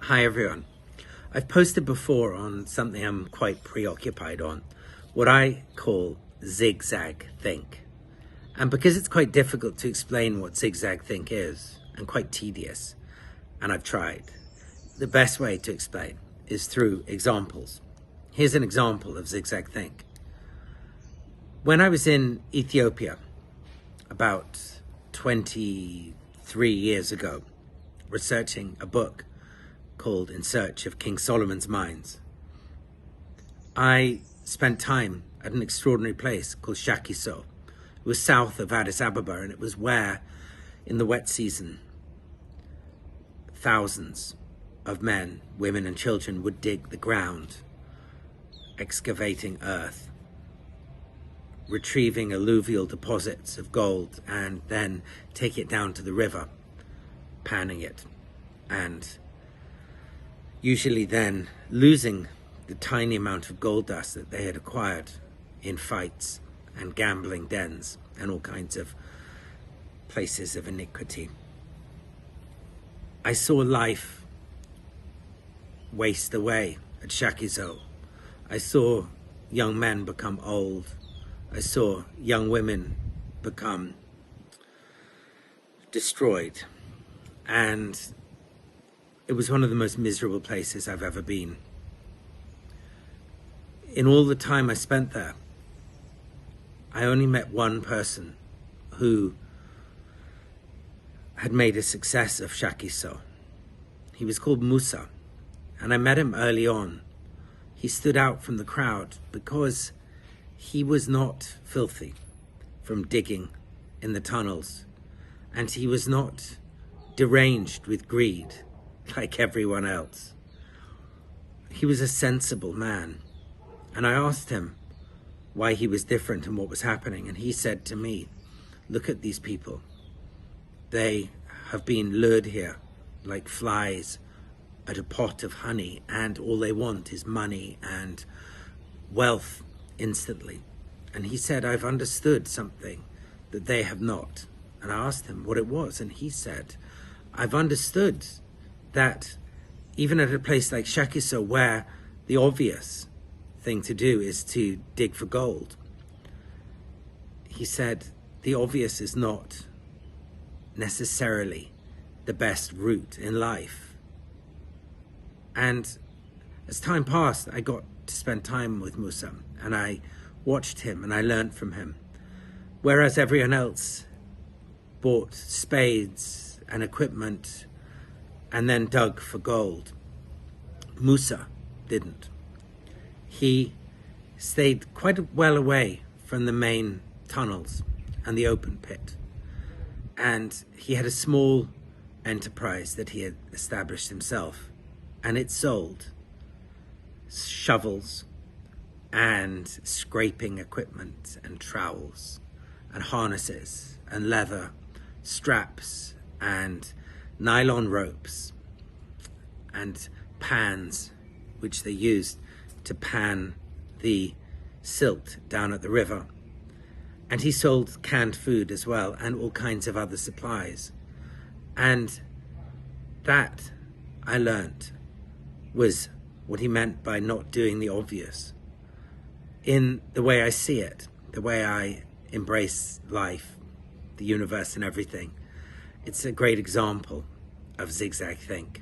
Hi everyone. I've posted before on something I'm quite preoccupied on, what I call zigzag think. And because it's quite difficult to explain what zigzag think is, and quite tedious, and I've tried, the best way to explain is through examples. Here's an example of zigzag think. When I was in Ethiopia about 23 years ago, researching a book called In Search of King Solomon's Mines, I spent time at an extraordinary place called Shakiso. It was south of Addis Ababa, and it was where, in the wet season, thousands of men, women and children would dig the ground, excavating earth, retrieving alluvial deposits of gold, and then take it down to the river, panning it, and usually then losing the tiny amount of gold dust that they had acquired in fights and gambling dens and all kinds of places of iniquity. I saw life waste away at Shakizo. I saw young men become old. I saw young women become destroyed. And it was one of the most miserable places I've ever been. In all the time I spent there, I only met one person who had made a success of Shakiso. He was called Musa, and I met him early on. He stood out from the crowd because he was not filthy from digging in the tunnels, and he was not deranged with greed like everyone else. He was a sensible man, and I asked him why he was different and what was happening, and he said to me, "Look at these people. They have been lured here like flies at a pot of honey, and all they want is money and wealth instantly." And he said, "I've understood something that they have not." And I asked him what it was, and he said, "I've understood that even at a place like Shakiso, where the obvious thing to do is to dig for gold," he said, "the obvious is not necessarily the best route in life." And as time passed, I got to spend time with Musa, and I watched him and I learned from him. Whereas everyone else bought spades and equipment and then dug for gold, Musa didn't. He stayed quite well away from the main tunnels and the open pit. And he had a small enterprise that he had established himself, and it sold shovels and scraping equipment and trowels and harnesses and leather straps and nylon ropes and pans, which they used to pan the silt down at the river. And he sold canned food as well, and all kinds of other supplies. And that, I learnt, was what he meant by not doing the obvious. In the way I see it, the way I embrace life, the universe and everything, it's a great example of zigzag think.